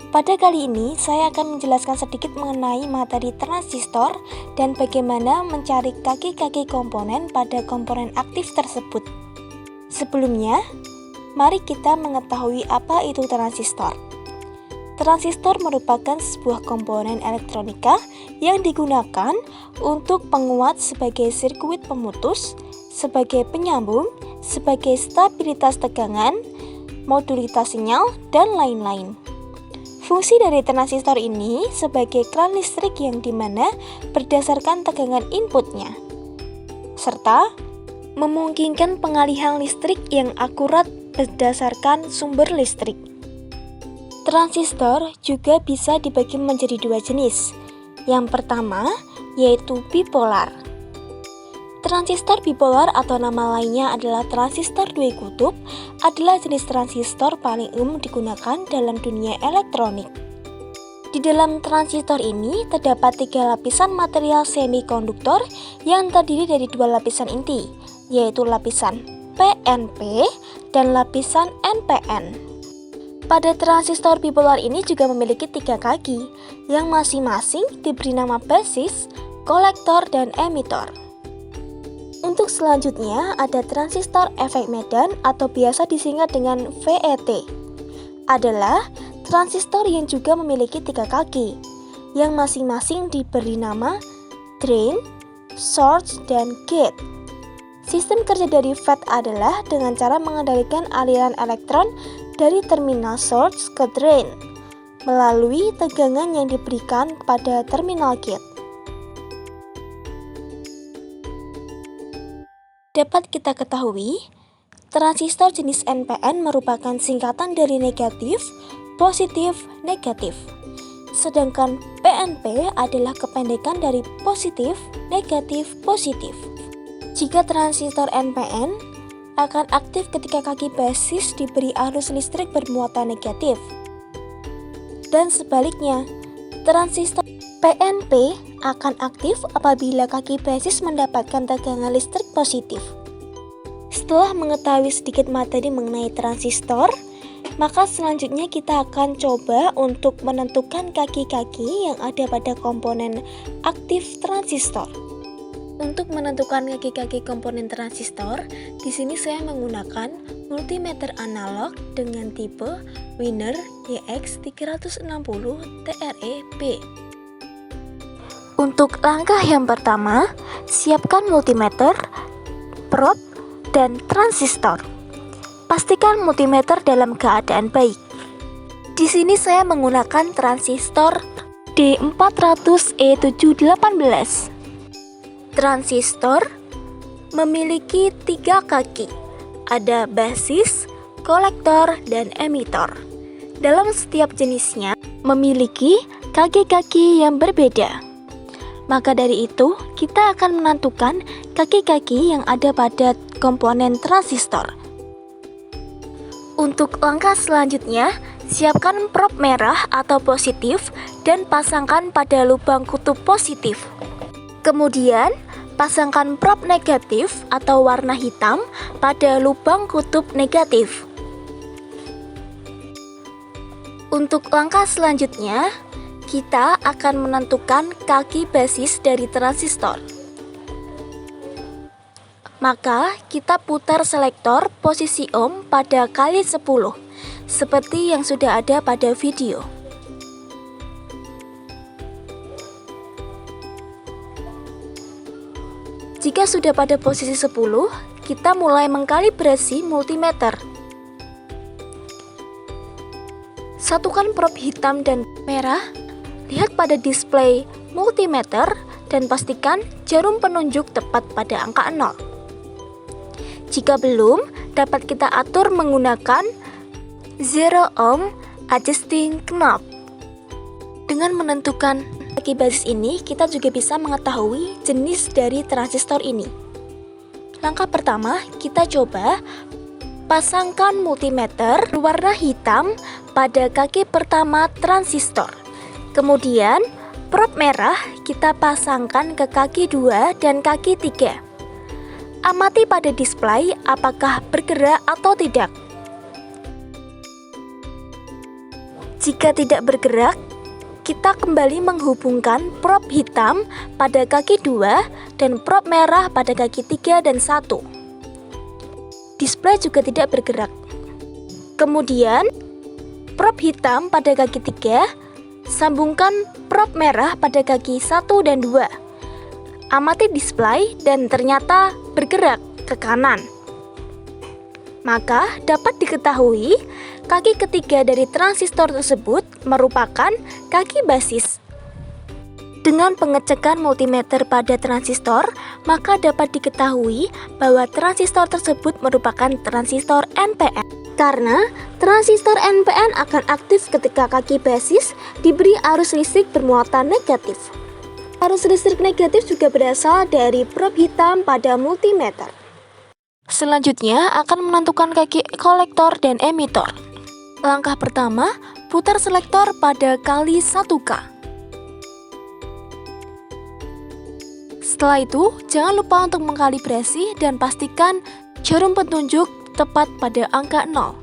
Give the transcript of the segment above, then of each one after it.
Pada kali ini, saya akan menjelaskan sedikit mengenai materi transistor dan bagaimana mencari kaki-kaki komponen pada komponen aktif tersebut. Sebelumnya, mari kita mengetahui apa itu transistor. Transistor merupakan sebuah komponen elektronika yang digunakan untuk penguat sebagai sirkuit pemutus, sebagai penyambung, sebagai stabilitas tegangan, modulitas sinyal, dan lain-lain. Fungsi dari transistor ini sebagai keran listrik yang dimana berdasarkan tegangan inputnya, serta memungkinkan pengalihan listrik yang akurat berdasarkan sumber listrik. Transistor juga bisa dibagi menjadi dua jenis. Yang pertama yaitu bipolar. Transistor bipolar atau nama lainnya adalah transistor dua kutub adalah jenis transistor paling umum digunakan dalam dunia elektronik. Di dalam transistor ini terdapat 3 lapisan material semikonduktor yang terdiri dari 2 lapisan inti, yaitu lapisan PNP dan lapisan NPN. Pada transistor bipolar ini juga memiliki 3 kaki, yang masing-masing diberi nama basis, kolektor, dan emitor. Untuk selanjutnya ada transistor efek medan atau biasa disingkat dengan VET. Adalah transistor yang juga memiliki 3 kaki, yang masing-masing diberi nama drain, source, dan gate. Sistem kerja dari VET adalah dengan cara mengendalikan aliran elektron dari terminal source ke drain melalui tegangan yang diberikan pada terminal gate. Dapat kita ketahui, transistor jenis NPN merupakan singkatan dari negatif, positif, negatif. Sedangkan PNP adalah kependekan dari positif, negatif, positif. Jika transistor NPN akan aktif ketika kaki basis diberi arus listrik bermuatan negatif. Dan sebaliknya, transistor PNP akan aktif apabila kaki basis mendapatkan tegangan listrik positif. Setelah mengetahui sedikit materi mengenai transistor, maka selanjutnya kita akan coba untuk menentukan kaki-kaki yang ada pada komponen aktif transistor. Untuk menentukan kaki-kaki komponen transistor, di sini saya menggunakan multimeter analog dengan tipe Wiener YX360 TRE-B. Untuk langkah yang pertama, siapkan multimeter, probe, dan transistor. Pastikan multimeter dalam keadaan baik. Di sini saya menggunakan transistor D400E718. Transistor memiliki 3 kaki. Ada basis, kolektor, dan emitor. Dalam setiap jenisnya memiliki kaki-kaki yang berbeda. Maka dari itu, kita akan menentukan kaki-kaki yang ada pada komponen transistor. Untuk langkah selanjutnya, siapkan probe merah atau positif dan pasangkan pada lubang kutub positif. Kemudian, pasangkan probe negatif atau warna hitam pada lubang kutub negatif. Untuk langkah selanjutnya, kita akan menentukan kaki basis dari transistor. Maka kita putar selektor posisi ohm pada kali 10, seperti yang sudah ada pada video. Jika sudah pada posisi 10, kita mulai mengkalibrasi multimeter. Satukan probe hitam dan merah. Lihat pada display multimeter dan pastikan jarum penunjuk tepat pada angka 0. Jika belum, dapat kita atur menggunakan zero ohm adjusting knob. Dengan menentukan kaki basis ini, kita juga bisa mengetahui jenis dari transistor ini. Langkah pertama, kita coba pasangkan multimeter warna hitam pada kaki pertama transistor. Kemudian, probe merah kita pasangkan ke kaki 2 dan kaki 3. Amati pada display apakah bergerak atau tidak. Jika tidak bergerak, kita kembali menghubungkan prop hitam pada kaki 2 dan prop merah pada kaki 3 dan 1. Display juga tidak bergerak. Kemudian, prop hitam pada kaki 3, sambungkan prop merah pada kaki 1 dan 2. Amati display dan ternyata bergerak ke kanan. Maka dapat diketahui kaki ketiga dari transistor tersebut merupakan kaki basis. Dengan pengecekan multimeter pada transistor, maka dapat diketahui bahwa transistor tersebut merupakan transistor NPN. Karena transistor NPN akan aktif ketika kaki basis diberi arus listrik bermuatan negatif. Arus listrik negatif juga berasal dari prop hitam pada multimeter. Selanjutnya akan menentukan kaki kolektor dan emitor. Langkah pertama, putar selektor pada kali 1K. Setelah itu, jangan lupa untuk mengkalibrasi dan pastikan jarum petunjuk tepat pada angka 0.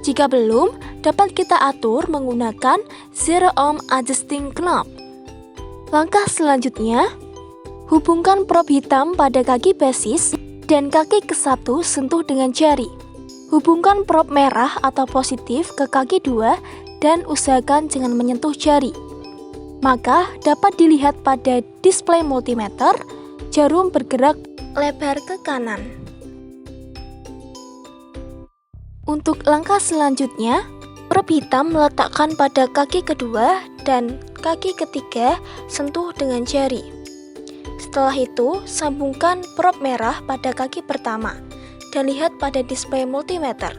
Jika belum, dapat kita atur menggunakan Zero Ohm Adjusting Knob. Langkah selanjutnya, hubungkan prop hitam pada kaki basis dan kaki ke-1 sentuh dengan jari. Hubungkan prop merah atau positif ke kaki 2 dan usahakan jangan menyentuh jari. Maka dapat dilihat pada display multimeter, jarum bergerak lebar ke kanan. Untuk langkah selanjutnya, prop hitam meletakkan pada kaki kedua dan kaki ketiga sentuh dengan jari. Setelah itu, sambungkan prop merah pada kaki pertama dan lihat pada display multimeter.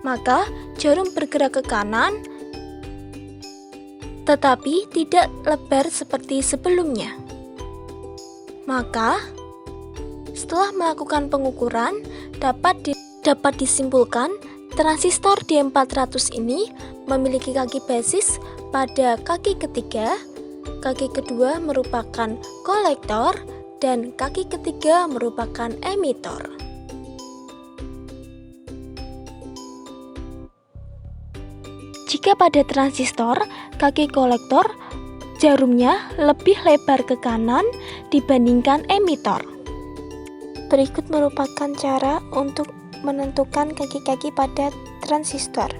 Maka, jarum bergerak ke kanan, tetapi tidak lebar seperti sebelumnya. Maka, setelah melakukan pengukuran, dapat disimpulkan transistor D400 ini memiliki kaki basis pada kaki ketiga, kaki kedua merupakan kolektor, dan kaki ketiga merupakan emitor. Jika pada transistor, kaki kolektor jarumnya lebih lebar ke kanan dibandingkan emitor. Berikut merupakan cara untuk menentukan kaki-kaki pada transistor.